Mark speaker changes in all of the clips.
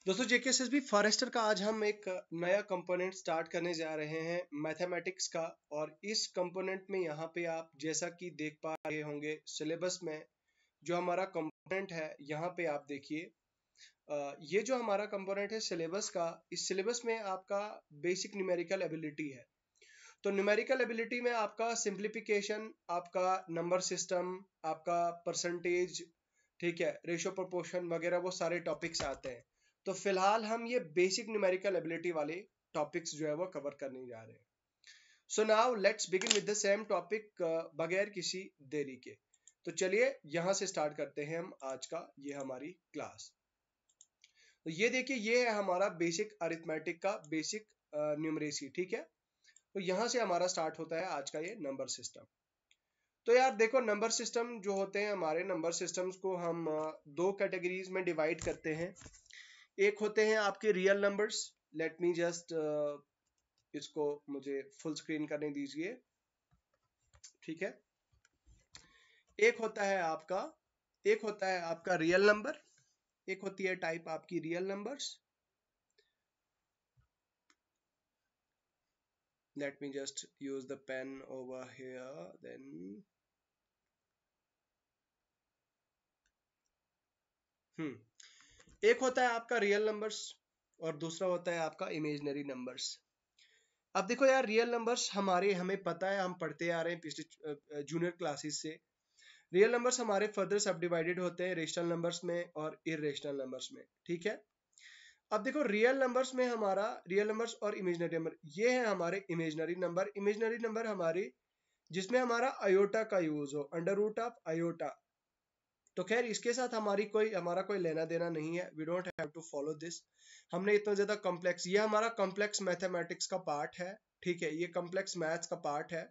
Speaker 1: दोस्तों JKSSB forester का आज हम एक नया कंपोनेंट स्टार्ट करने जा रहे हैं मैथमेटिक्स का। और इस कंपोनेंट में यहाँ पे आप जैसा कि देख पा रहे होंगे सिलेबस में जो हमारा कंपोनेंट है, यहाँ पे आप देखिए ये जो हमारा कंपोनेंट है सिलेबस का, इस सिलेबस में आपका बेसिक न्यूमेरिकल एबिलिटी है। तो न्यूमेरिकल एबिलिटी में आपका सिंप्लीफिकेशन, आपका नंबर सिस्टम, आपका परसेंटेज, ठीक है, रेशियो प्रोपोर्शन वगैरह वो सारे टॉपिक्स आते हैं। तो फिलहाल हम ये बेसिक न्यूमेरिकल एबिलिटी वाले टॉपिक्स जो है वो कवर करने जा रहे हैं। So now let's begin with the same topic बगैर किसी देरी के। तो चलिए यहां से स्टार्ट करते हैं हम आज का ये हमारी क्लास। तो ये देखिए, ये है हमारा बेसिक अरिथमेटिक का बेसिक न्यूमरेसी, ठीक है। तो यहां से हमारा स्टार्ट होता है आज का ये नंबर सिस्टम। तो यार देखो, नंबर सिस्टम जो होते हैं हमारे, नंबर सिस्टम्स को हम दो कैटेगरीज में डिवाइड करते हैं। एक होते हैं आपके real numbers. Let me just इसको मुझे फुल स्क्रीन करने दीजिए, ठीक है। एक होता है आपका रियल नंबर, एक होती है टाइप आपकी real numbers. Let me just use the pen over here then. एक होता है आपका रियल नंबर्स और दूसरा होता है आपका इमेजिनरी नंबर्स। अब देखो यार, रियल नंबर्स हमें पता है, हम पढ़ते आ रहे हैं पिछले जूनियर क्लासेस से। रियल नंबर्स हमारे फर्दर सब डिवाइडेड होते हैं रेशनल नंबर्स में और इरेशनल नंबर्स में, ठीक है। अब देखो, रियल नंबर्स में हमारा रियल नंबर्स और इमेजिनरी नंबर, ये है हमारे इमेजिनरी नंबर। इमेजिनरी नंबर हमारी जिसमें हमारा अयोटा का यूज हो, अंडर रूट ऑफ अयोटा। तो खैर इसके साथ हमारा कोई लेना देना नहीं है, we don't have to follow this. हमने इतना ज्यादा कॉम्प्लेक्स, ये हमारा कॉम्प्लेक्स मैथमेटिक्स का पार्ट है, ठीक है, ये कॉम्प्लेक्स मैथ्स का पार्ट है।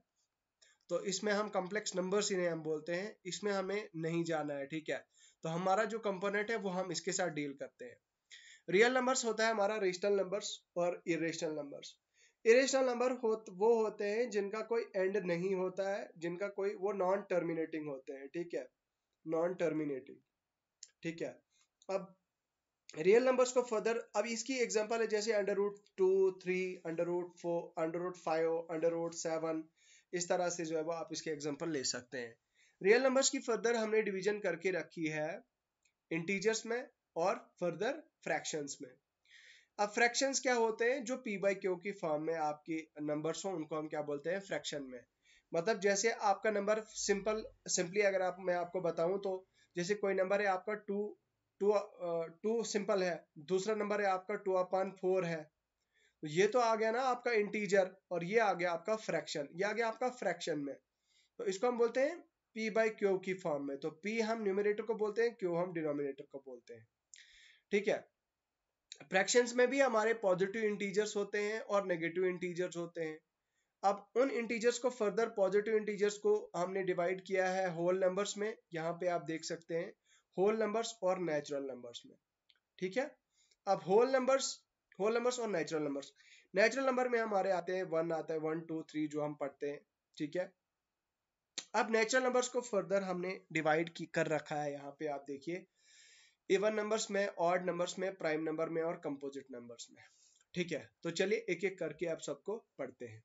Speaker 1: तो इसमें हम कॉम्प्लेक्स नंबर्स इन्हें हम बोलते हैं, इसमें हमें नहीं जाना है, ठीक है। तो हमारा जो कंपोनेंट है वो हम इसके साथ डील करते हैं। रियल नंबर्स होता है हमारा रेशनल नंबर्स और इरेशनल नंबर्स। इरेशनल नंबर वो होते हैं जिनका कोई एंड नहीं होता है, जिनका कोई वो नॉन टर्मिनेटिंग होते हैं, ठीक है, नॉन टर्मिनेटिंग, ठीक है। अब रियल नंबर्स को फर्दर, अब इसकी एग्जांपल है जैसे under root 2, 3, under root 4, under root 5, under root 7, इस तरह से जो है वो आप इसके एग्जांपल ले सकते हैं। रियल नंबर्स की फर्दर हमने डिवीजन करके रखी है इंटीजर्स में और फर्दर फ्रैक्शंस में। अब फ्रैक्शंस क्या होते हैं? जो पी बाई क्यू की फॉर्म में आपके नंबर्स हो उनको हम क्या बोलते हैं? फ्रैक्शन में। मतलब जैसे आपका नंबर सिंपली अगर मैं आपको बताऊं तो, जैसे कोई नंबर है आपका टू, टू सिंपल है, दूसरा नंबर है आपका 2/4 है। तो ये तो आ गया ना आपका इंटीजर, और ये आ गया आपका फ्रैक्शन, ये आ गया आपका फ्रैक्शन में। तो इसको हम बोलते हैं पी बाई क्यू की फॉर्म में। तो पी हम न्यूमरेटर को बोलते हैं, क्यू हम डिनोमिनेटर को बोलते हैं, ठीक है। फ्रैक्शंस में भी हमारे पॉजिटिव इंटीजर्स होते हैं और नेगेटिव इंटीजर्स होते हैं। अब उन इंटीजर्स को फर्दर, पॉजिटिव इंटीजर्स को हमने डिवाइड किया है होल नंबर्स में, यहाँ पे आप देख सकते हैं, होल नंबर्स और नेचुरल नंबर्स में, ठीक है। अब होल नंबर्स और नेचुरल नंबर्स, नेचुरल नंबर में हमारे आते हैं 1, आता है 1 2 3 जो हम पढ़ते हैं, ठीक है। अब नेचुरल नंबर्स को फर्दर हमने डिवाइड कर रखा है, यहाँ पे आप देखिए, इवन नंबर्स में, ऑड नंबर्स में, प्राइम नंबर में और कंपोजिट नंबर्स में, ठीक है। तो चलिए एक एक करके आप सबको पढ़ते हैं।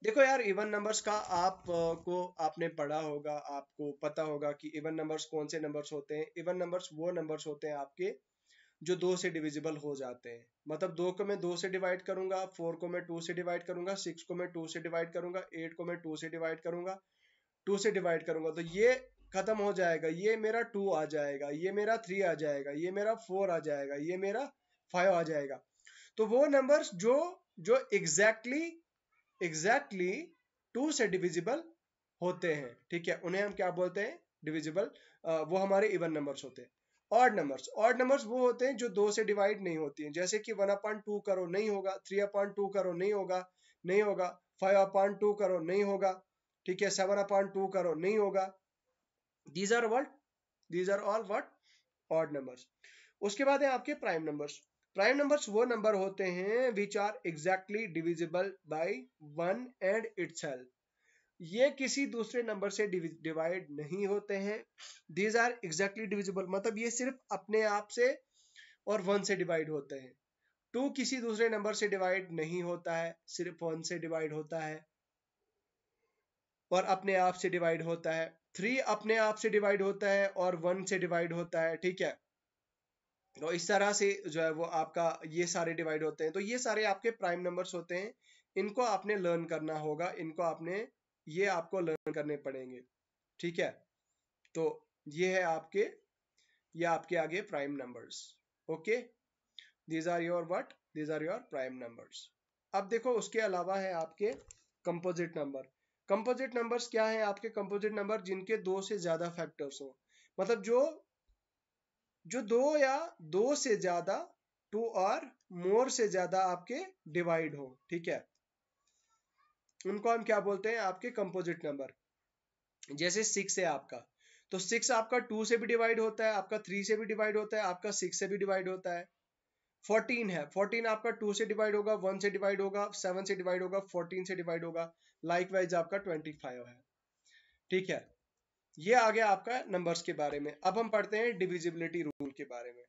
Speaker 1: देखो यार, इवन नंबर्स का को आपने पढ़ा होगा, आपको पता होगा कि इवन नंबर्स कौन से नंबर्स होते हैं। इवन नंबर्स वो नंबर्स होते हैं आपके जो 2 से डिविजिबल हो जाते हैं। मतलब 2 को मैं 2 से डिवाइड करूंगा, 4 को मैं 2 से डिवाइड करूंगा, 6 को मैं 2 से डिवाइड करूंगा, 8 को मैं 2 से डिवाइड करूंगा, 2 से डिवाइड करूंगा तो ये खत्म हो जाएगा, ये मेरा 2 आ जाएगा, ये मेरा 3 आ जाएगा, ये मेरा 4 आ जाएगा, ये मेरा 5 आ जाएगा। तो वो नंबर्स जो जो एग्जैक्टली 2 से डिविजिबल होते हैं, ठीक है, उन्हें हम क्या बोलते हैं? डिविजिबल। वो हमारे इवन नंबर्स होते हैं। ऑड नंबर्स वो होते हैं जो 2 से डिवाइड नहीं होती हैं, जैसे कि 1/2 करो नहीं होगा, 3/2 करो नहीं होगा, 5/2 करो नहीं होगा, ठीक है, 7/2 करो नहीं होगा। These are all what? Odd numbers. उसके बाद है आपके प्राइम नंबर्स। प्राइम नंबर्स वो नंबर होते हैं which are exactly divisible by 1 and itself. ये किसी दूसरे नंबर से डिवाइड नहीं होते हैं। दीज आर एग्जैक्टली डिविजिबल, मतलब ये सिर्फ अपने आप से और 1 से डिवाइड होते हैं। 2 किसी दूसरे नंबर से डिवाइड नहीं होता है, सिर्फ 1 से डिवाइड होता है और अपने आप से डिवाइड होता है। 3 अपने आप से डिवाइड होता है और 1 से डिवाइड होता है, ठीक है। तो इस तरह से जो है वो आपका ये सारे डिवाइड होते हैं। तो ये सारे आपके प्राइम नंबर्स होते हैं, इनको आपने लर्न करना होगा, इनको आपने ये आपको लर्न करने पड़ेंगे, ठीक है। तो ये है आपके, ये आपके आगे prime numbers. Okay, these are your what, these are your prime numbers. अब देखो उसके अलावा है आपके कंपोजिट नंबर। कंपोजिट नंबर्स क्या है आपके? कंपोजिट नंबर जिनके 2 से ज्यादा फैक्टर्स हो, मतलब जो 2 या 2 से ज्यादा, 2 और मोर से ज्यादा आपके डिवाइड हो, ठीक है, उनको हम क्या बोलते हैं? आपके कंपोजिट नंबर। जैसे 6 है आपका, तो 6 आपका 2 से भी डिवाइड होता है, आपका 3 से भी डिवाइड होता है, आपका 6 से भी डिवाइड होता है। 14 है, 14 आपका 2 से डिवाइड होगा, 1 से डिवाइड होगा, 7 से डिवाइड होगा, 14 से डिवाइड होगा। लाइकवाइज आपका 25 है, ठीक है। ये आ गया आपका नंबर्स के बारे में। अब हम पढ़ते हैं डिविजिबिलिटी रूल के बारे में।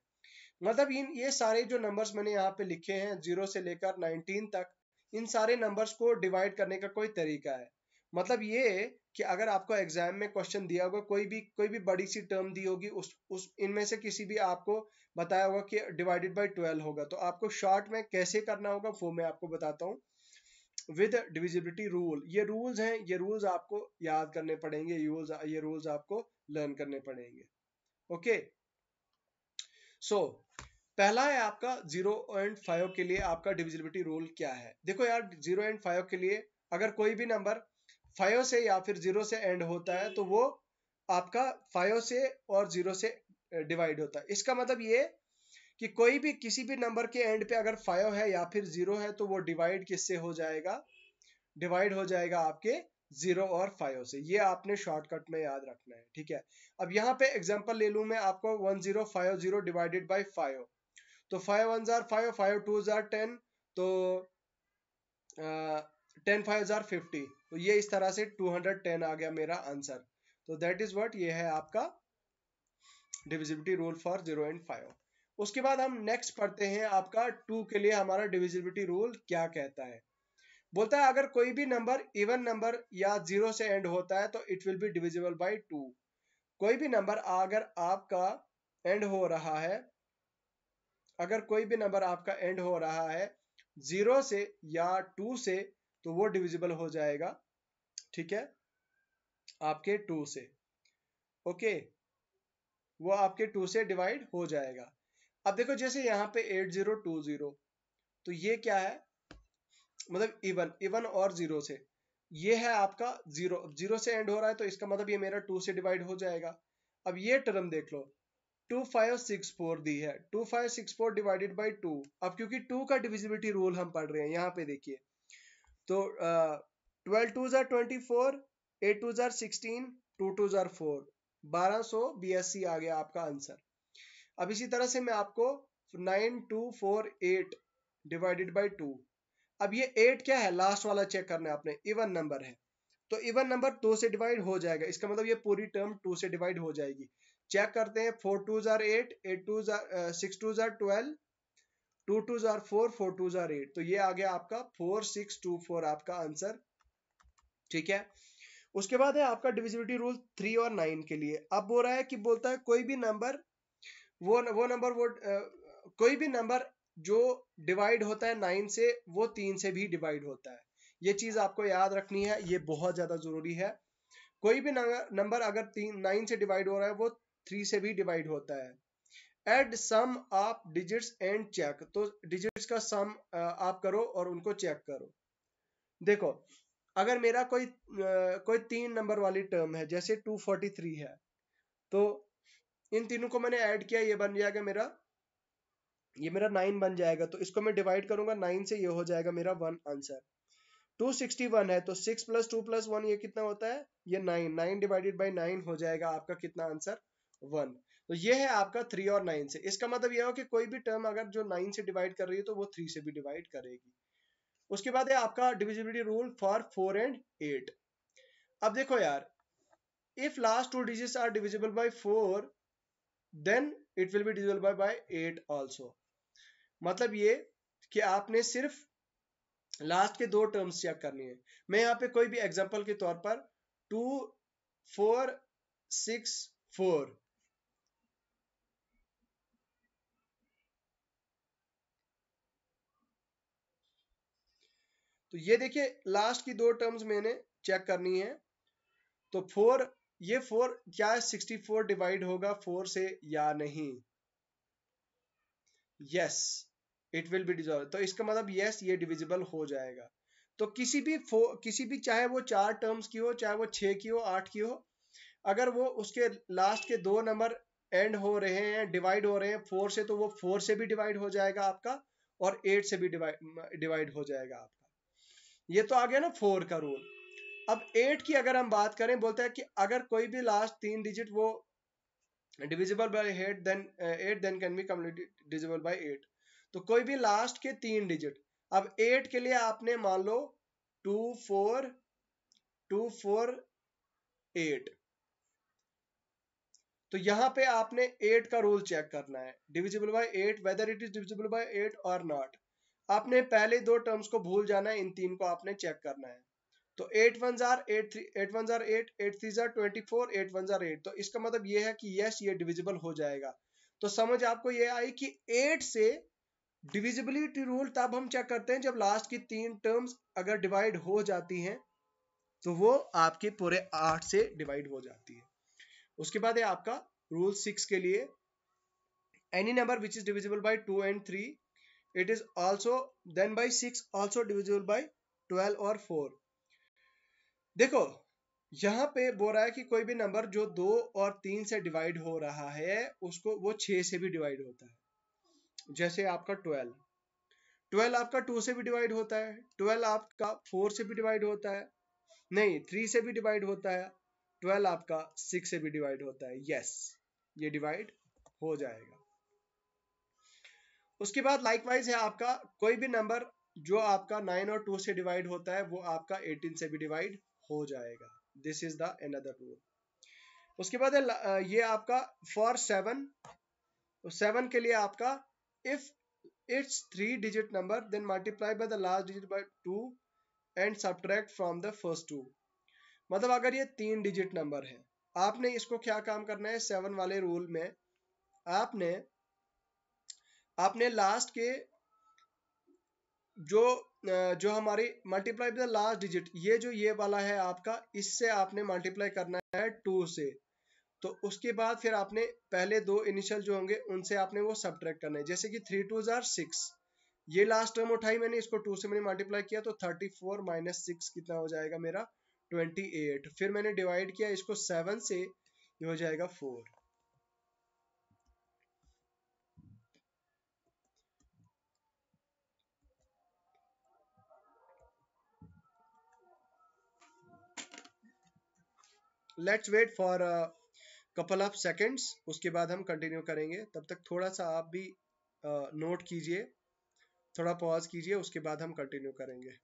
Speaker 1: मतलब ये सारे जो नंबर्स मैंने यहाँ पे लिखे हैं 0 से लेकर 19 तक, इन सारे नंबर्स को डिवाइड करने का कोई तरीका है। मतलब ये कि अगर आपको एग्जाम में क्वेश्चन दिया होगा, कोई भी बड़ी सी टर्म दी होगी, उस इनमें से किसी भी आपको बताया होगा कि डिवाइडेड बाय 12 होगा, तो आपको शॉर्ट में कैसे करना होगा वो मैं आपको बताता हूँ विद डिविजिबिलिटी रूल। ये रूल्स हैं, ये रूल्स आपको याद करने पड़ेंगे, ये रूल्स आपको लर्न करने पड़ेंगे। ओके, सो पहला है आपका 0 एंड 5 के लिए आपका डिविजिबिलिटी रूल क्या है। देखो यार, 0 एंड 5 के लिए अगर कोई भी नंबर 5 से या फिर 0 से एंड होता है तो वो आपका 5 से और 0 से डिवाइड होता है। इसका मतलब ये कि कोई भी किसी भी नंबर के एंड पे अगर 5 है या फिर 0 है तो वो डिवाइड किससे हो जाएगा? डिवाइड हो जाएगा आपके 0 और 5 से। ये आपने शॉर्टकट में याद रखना है, ठीक है। अब यहाँ पे एग्जांपल ले लूं मैं आपको, 1050 डिवाइडेड बाय 5, तो 5 1 जार 5, 5 2 जार 10, तो 10 5 जार 50, तो ये इस तरह से 210 आ गया मेरा आंसर। तो दैट इज व्हाट, ये है आपका डिविजिबिलिटी रूल फॉर 0 एंड 5। उसके बाद हम नेक्स्ट पढ़ते हैं आपका 2 के लिए हमारा डिविजिबिलिटी रूल क्या कहता है। बोलता है अगर कोई भी नंबर इवन नंबर या 0 से एंड होता है तो it will be divisible by 2। कोई भी नंबर अगर आपका एंड हो रहा है, अगर कोई भी नंबर आपका एंड हो रहा है 0 से या 2 से, तो वो डिविजिबल हो जाएगा, ठीक है, आपके 2 से। ओके, वो आपके 2 से डिवाइड हो जाएगा। अब देखो जैसे यहाँ पे 8020, तो ये क्या है? मतलब इवन और 0 से, ये है आपका 0 से एंड हो रहा है, तो इसका मतलब ये मेरा 2 से डिवाइड हो जाएगा। अब ये टर्म देख लो, 2564 दी है, 2564 डिवाइडेड बाई 2। अब क्योंकि 2 का डिविजिबिलिटी रूल हम पढ़ रहे हैं, यहाँ पे देखिए, तो 12 2 जार 24, 8 2 जार 16, 2 2 जार 4, 1282 आ गया आपका आंसर। अब इसी तरह से मैं आपको 9248 डिवाइडेड बाई 2, अब ये 8 क्या है? लास्ट वाला चेक करना है आपने, इवन नंबर है, तो इवन नंबर 2 से डिवाइड हो जाएगा, इसका मतलब ये पूरी टर्म 2 से डिवाइड हो जाएगी। चेक करते हैं, 4 2 jar 8, 8 2 jar 6 2 jar 12, 2 2 jar 4, 4 2 jar 8, तो ये आ गया आपका 4624 आपका आंसर, ठीक है। उसके बाद है आपका डिविजिबिलिटी रूल 3 और 9 के लिए। अब बोल रहा है कि बोलता है कोई भी नंबर कोई भी नंबर जो डिवाइड होता है 9 से, वो 3 से भी डिवाइड होता है। ये चीज आपको याद रखनी है, ये बहुत ज्यादा जरूरी है। कोई भी नंबर अगर 9 से डिवाइड हो रहा है वो 3 से भी डिवाइड होता है। Add sum of digits and check, तो डिजिट्स का सम आप करो और उनको चेक करो। देखो अगर मेरा कोई 3 नंबर वाली टर्म है, जैसे 243 है, तो इन तीनों को मैंने ऐड किया, ये बन जाएगा ये मेरा 9 बन जाएगा, तो इसको मैं डिवाइड करूंगा 9 से, ये हो जाएगा मेरा 1 आंसर। 261 है, तो 6 + 2 + 1 ये कितना होता है? ये 9, 9 डिवाइडेड बाई 9 हो जाएगा आपका कितना आंसर? 1। तो ये है आपका 3 और 9 से। इसका मतलब यह हो कि कोई भी टर्म अगर जो 9 से डिवाइड कर रही है तो वो 3 से भी डिवाइड करेगी। उसके बाद है आपका डिविजिबिलिटी रूल फॉर 4 एंड 8। अब देखो यार, if last 2 digits are divisible by 4, then it will be divisible by 8 also. मतलब ये कि आपने सिर्फ लास्ट के दो टर्म्स चेक करनी है। मैं यहाँ पे कोई भी एग्जांपल के तौर पर 2 4 6 4, तो ये देखिए लास्ट की दो टर्म्स मैंने चेक करनी है। तो 4, ये 4 क्या 64 डिवाइड होगा 4 से या नहीं? Yes, it will be divisible. तो इसका मतलब यस, ये डिविजिबल हो जाएगा। तो किसी भी चाहे वो 4 टर्म्स की हो, चाहे वो 6 की हो, 8 की हो, अगर वो उसके लास्ट के दो नंबर एंड हो रहे हैं, डिवाइड हो रहे हैं 4 से, तो वो 4 से भी डिवाइड हो जाएगा आपका, और 8 से भी डिवाइड हो जाएगा आपका। ये तो आ गया ना 4 का रूल। अब 8 की अगर हम बात करें, बोलता है कि अगर कोई भी लास्ट 3 डिजिट वो divisible by 8 then can be completely divisible by 8। तो कोई भी लास्ट के 3 डिजिट, अब 8 के लिए आपने मान लो 2 4 2 4 8, तो यहां पे आपने 8 का रूल चेक करना है, divisible by 8, whether it is divisible by 8 और नॉट। आपने पहले दो टर्म्स को भूल जाना है, इन तीन को आपने चेक करना है। तो 8 1 जार 8 3 8 1 जार 8 8 3 जार 24 8 1 जार 8, तो इसका मतलब ये है कि यस, ये डिविजिबल हो जाएगा। तो समझ आपको ये आई कि 8 से डिविजिबिलिटी रूल तब हम चेक करते हैं जब लास्ट की तीन टर्म्स अगर डिवाइड हो जाती हैं, तो वो आपके पूरे 8 से डिवाइड हो जाती है। उसके बाद है आपका रूल 6 के लिए, any number which is divisible by 2 and 3, it is also then by 6 also divisible by 12 और 4। देखो यहाँ पे बोल रहा है कि कोई भी नंबर जो 2 और 3 से डिवाइड हो रहा है, उसको वो 6 से भी डिवाइड होता है। जैसे आपका 12 आपका 2 से भी डिवाइड होता है, 12 आपका 4 से भी डिवाइड होता है, नहीं 3 से भी डिवाइड होता है, 12 आपका 6 से भी डिवाइड होता है। यस, ये डिवाइड हो जाएगा। उसके बाद लाइकवाइज है आपका कोई भी नंबर जो आपका 9 और 2 से डिवाइड होता है, वो आपका 18 से भी डिवाइड हो जाएगा। This is the another rule. उसके बाद है ये आपका फॉर 7, तो 7 के लिए आपका if it's 3 digit number then multiply by the last digit by 2 and subtract from the first 2। मतलब अगर ये 3 डिजिट नंबर है, आपने इसको क्या काम करना है 7 वाले रूल में, आपने आपने लास्ट के जो जो हमारी multiply by the last digit, ये वाला है आपका, इससे आपने मल्टीप्लाई करना है 2 से। तो उसके बाद फिर आपने पहले दो इनिशियल जो होंगे उनसे आपने वो सब्ट्रैक्ट करना है। जैसे कि 3 2 जार 6, ये लास्ट टर्म उठाई मैंने, इसको 2 से मैंने मल्टीप्लाई किया, तो 34 माइनस 6 कितना हो जाएगा मेरा 28। फिर मैंने डिवाइड किया इसको 7 से, ये हो जाएगा 4। Let's wait for couple of seconds, उसके बाद हम कंटिन्यू करेंगे। तब तक थोड़ा सा आप भी नोट कीजिए, थोड़ा पॉज कीजिए, उसके बाद हम कंटिन्यू करेंगे।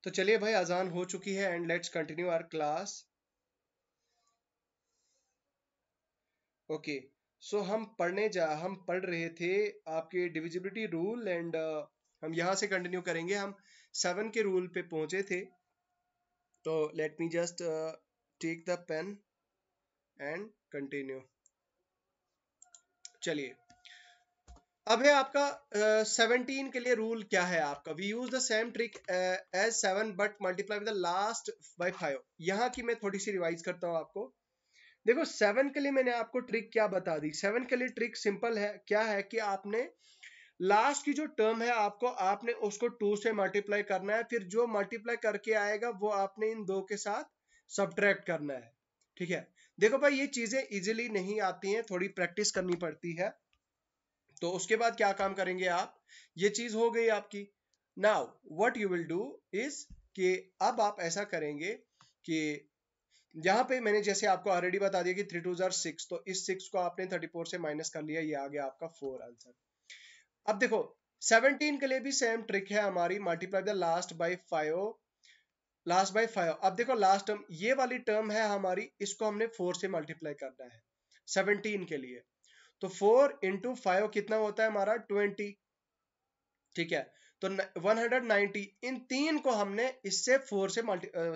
Speaker 1: तो चलिए भाई, अजान हो चुकी है and let's continue our class. Okay, so हम पढ़ रहे थे आपके डिविजिबिलिटी रूल एंड हम यहाँ से कंटिन्यू करेंगे। हम 7 के रूल पे पहुंचे थे, तो let me just take the pen and continue. चलिए, अब है आपका 17 के लिए रूल क्या है आपका। We use the same trick as 7 but multiply with the last by 5। यहाँ की मैं थोड़ी सी रिवाइज करता हूँ आपको। देखो 7 के लिए मैंने आपको ट्रिक क्या बता दी। 7 के लिए ट्रिक सिंपल है, क्या है कि आपने लास्ट की जो टर्म है आपने उसको 2 से मल्टीप्लाई करना है, फिर जो मल्टीप्लाई करके आएगा वो आपने इन दो के साथ सब्ट्रैक्ट करना है। ठीक है, देखो भाई ये चीजें इजीली नहीं आती हैं, थोड़ी प्रैक्टिस करनी पड़ती है। तो उसके बाद क्या काम करेंगे आप, ये चीज हो गई आपकी। Now what you will do is कि अब आप ऐसा करेंगे कि यहाँ पे मैंने जैसे आपको ऑलरेडी बता दिया कि 3 2 जार 6, तो इस 6 को आपने 34 से माइनस कर लिया, ये आ गया आपका 4 आंसर। अब देखो 17 के लिए भी सेम ट्रिक है हमारी, मल्टीप्लाई द लास्ट बाय 5। अब देखो लास्ट टर्म ये वाली टर्म है हमारी, इसको हमने 4 से मल्टीप्लाई करना है 17 के लिए। तो 4 इंटू 5 कितना होता है हमारा 20। ठीक है, तो 190, इन तीन को हमने इससे 4 से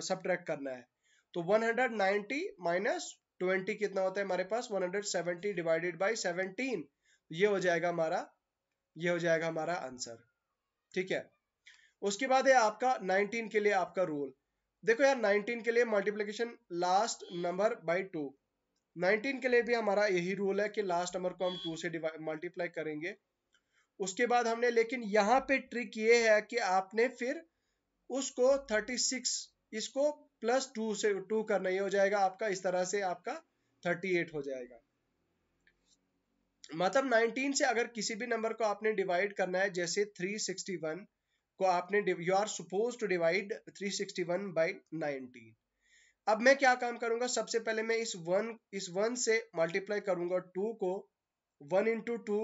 Speaker 1: सब्ट्रैक्ट करना है। तो 190 माइनस 20 कितना होता है हमारे पास 170 डिवाइडेड बाय 17। ये हो जाएगा हमारा आंसर। ठीक है, उसके बाद है आपका 19 के लिए आपका रूल। देखो यार 19 के लिए मल्टीप्लिकेशन लास्ट नंबर बाय 2। 19 के लिए भी हमारा यही रूल है कि लास्ट नंबर को हम 2 से मल्टीप्लाई करेंगे। उसके बाद हमने, लेकिन यहाँ पे ट्रिक ये है कि आपने फिर उसको 36 इसको प्लस 2 से 2 करना, ये हो जाएगा आपका इस तरह से आपका 38 हो जाएगा। मतलब 19 से अगर किसी भी नंबर को आपने डिवाइड करना है, जैसे 361 को आपने, you are suppose to divide 361 by 19। अब मैं क्या काम करूंगा, सबसे पहले मैं इस वन से मल्टीप्लाई करूंगा 2 को, 1 इंटू 2।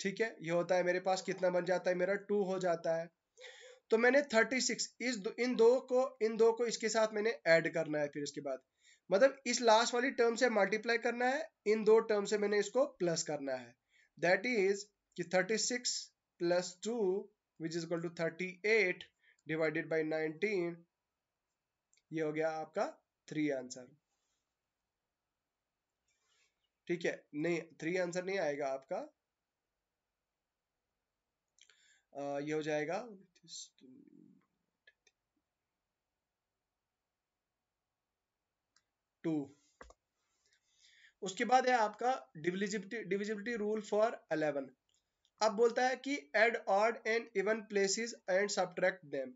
Speaker 1: ठीक है, ये होता है मेरे पास कितना बन जाता है मेरा 2 हो जाता है। तो मैंने 36 इन दो को इसके साथ मैंने ऐड करना है, फिर इसके बाद मतलब इस लास्ट वाली टर्म से मल्टीप्लाई करना है, इन दो टर्म से मैंने इसको प्लस करना है। दैट इज कि 36 plus 2 which is equal to 38 divided by 19। ये हो गया आपका 3 आंसर। ठीक है, नहीं 3 आंसर नहीं आएगा आपका, ये हो जाएगा 2। उसके बाद है आपका डिविजिबिलिटी रूल फॉर 11। अब बोलता है कि add odd and even places and subtract them.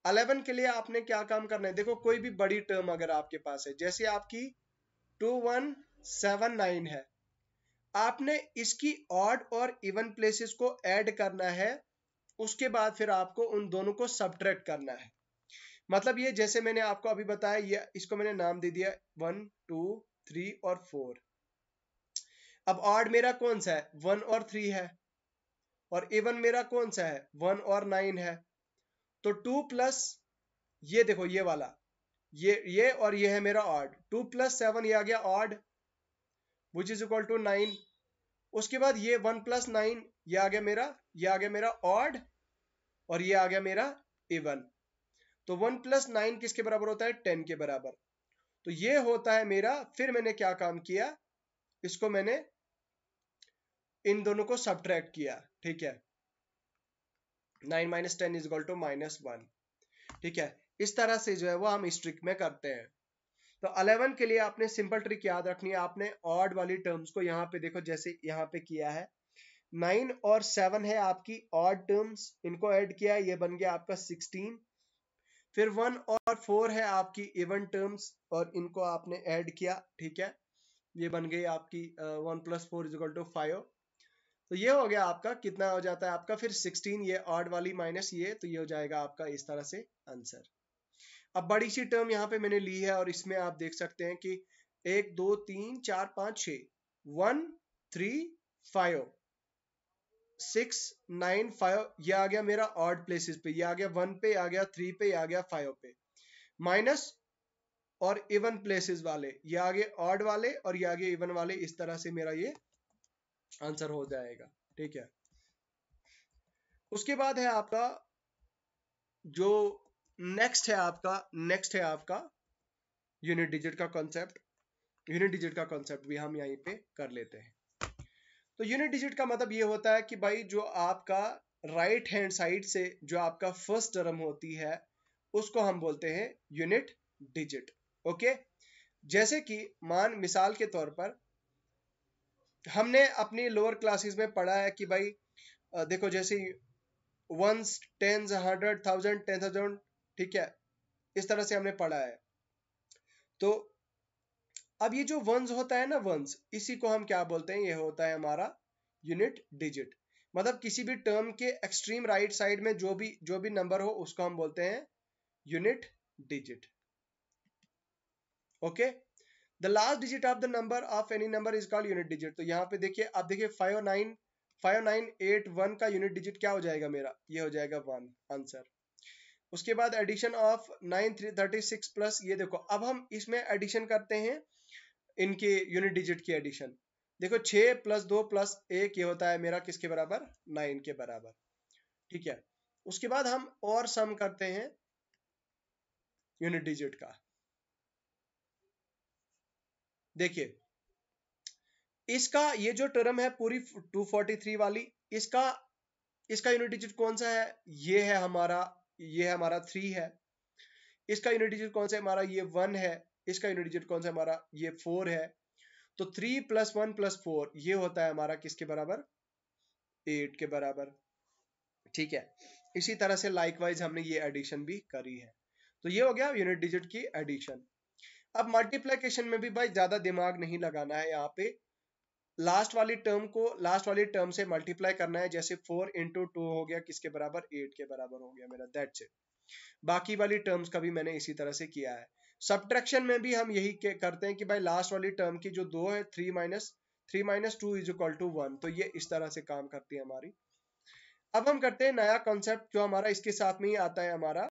Speaker 1: 11 के लिए आपने क्या काम करना है, देखो कोई भी बड़ी टर्म अगर आपके पास है, जैसे आपकी 2179 है, आपने इसकी ऑड और इवन प्लेसेस को ऐड करना है, उसके बाद फिर आपको उन दोनों को सब्ट्रैक्ट करना है। मतलब ये जैसे मैंने आपको अभी बताया, ये इसको मैंने नाम दे दिया 1 2 3 और 4। अब ऑड मेरा कौन सा है 1 और 3 है, और इवन मेरा कौन सा है 1 और 9 है। तो 2 प्लस, ये देखो ये वाला, ये और ये है मेरा ऑड, 2 प्लस 7 ये आ गया odd which is equal to 9। उसके बाद ये 1 प्लस 9 ये आ गया मेरा ऑड, और ये आ गया मेरा इवन। तो 1 प्लस 9 किसके बराबर होता है 10 के बराबर। तो ये होता है मेरा, फिर मैंने क्या काम किया, इसको मैंने इन दोनों को सब्ट्रैक्ट किया। ठीक है, 9 माइनस 10 इज इक्वल टू -1। ठीक है, इस तरह से जो है वो हम इस ट्रिक में करते हैं। तो 11 के लिए आपने सिंपल ट्रिक याद रखनी है, आपने ऑड वाली टर्म्स को यहाँ पे देखो, जैसे यहाँ पे किया है 9 और 7 है आपकी ऑड टर्म्स, इनको ऐड किया, ये बन गया आपका 16। फिर 1 और 4 है आपकी इवन टर्म्स, और इनको आपने ऐड किया। ठीक है, ये बन गई आपकी 1 प्लस 4 इज इक्वल टू 5। तो ये हो गया आपका, कितना हो जाता है आपका फिर 16, ये ऑड वाली माइनस ये, तो ये हो जाएगा आपका इस तरह से आंसर। अब बड़ी सी टर्म यहाँ पे मैंने ली है, और इसमें आप देख सकते हैं कि 1 2 3 4 5 6 1 3 5 6 9 5 ये आ गया मेरा ऑड प्लेसेस पे, ये आ गया 1 पे, आ गया 3 पे, आ गया 5 पे, माइनस और इवन प्लेसेस वाले, ये आगे ऑड वाले और ये आगे इवन वाले, इस तरह से मेरा ये आंसर हो जाएगा। ठीक है, उसके बाद है आपका जो नेक्स्ट है आपका यूनिट डिजिट का कॉन्सेप्ट। यूनिट डिजिट का कॉन्सेप्ट भी हम यहीं पे कर लेते हैं। तो यूनिट डिजिट का मतलब ये होता है कि भाई जो आपका राइट हैंड साइड से जो आपका फर्स्ट टर्म होती है उसको हम बोलते हैं यूनिट डिजिट। ओके, जैसे कि मिसाल के तौर पर हमने अपनी लोअर क्लासेस में पढ़ा है कि भाई देखो जैसे वंस, टेंस, 100, 1000, 10,000, ठीक है, इस तरह से हमने पढ़ा है। तो अब ये जो वंस होता है ना, वंस, इसी को हम क्या बोलते हैं, ये होता है हमारा यूनिट डिजिट। मतलब किसी भी टर्म के एक्सट्रीम राइट साइड में जो भी नंबर हो उसको हम बोलते हैं unit digit. Okay, the last digit of the number of any number is called unit digit. तो यहाँ पे देखिए, आप देखिए 5981 का यूनिट डिजिट क्या हो जाएगा मेरा, ये हो जाएगा 1 आंसर। उसके बाद एडिशन ऑफ 936 प्लस, ये देखो अब हम इसमें एडिशन करते हैं इनके यूनिट डिजिट की एडिशन। देखो 6 प्लस 2 प्लस 1 ये होता है मेरा किसके बराबर, 9 के बराबर। ठीक है, उसके बाद हम और सम करते हैं यूनिट डिजिट का। देखिए इसका ये जो टर्म है पूरी 243 वाली, इसका इसका यूनिट डिजिट कौन सा है, ये है हमारा 3 है। इसका यूनिट डिजिट कौन सा है हमारा, ये 1 है। इसका यूनिट डिजिट कौन सा है हमारा, ये 4 है। तो 3 प्लस 1 प्लस 4 ये होता है हमारा किसके बराबर, 8 के बराबर। ठीक है, इसी तरह से लाइकवाइज हमने ये एडिशन भी करी है। तो ये हो गया यूनिट डिजिट की एडिशन। अब मल्टीप्लिकेशन में भी भाई ज्यादा दिमाग नहीं लगाना है, यहाँ पे लास्ट वाली टर्म से मल्टीप्लाई करना है। जैसे 4 इंटू 2 हो गया किसके बराबर, 8 के बराबर हो गया मेरा, दैट्स इट। बाकी वाली टर्म्स का भी मैंने इसी तरह से किया है। सब्ट्रैक्शन में भी हम यही करते हैं कि भाई लास्ट वाली टर्म की जो 2 है, 3 माइनस 2 इज इक्वल टू 1। तो ये इस तरह से काम करती है हमारी। अब हम करते हैं नया कॉन्सेप्ट जो हमारा इसके साथ में ही आता है, हमारा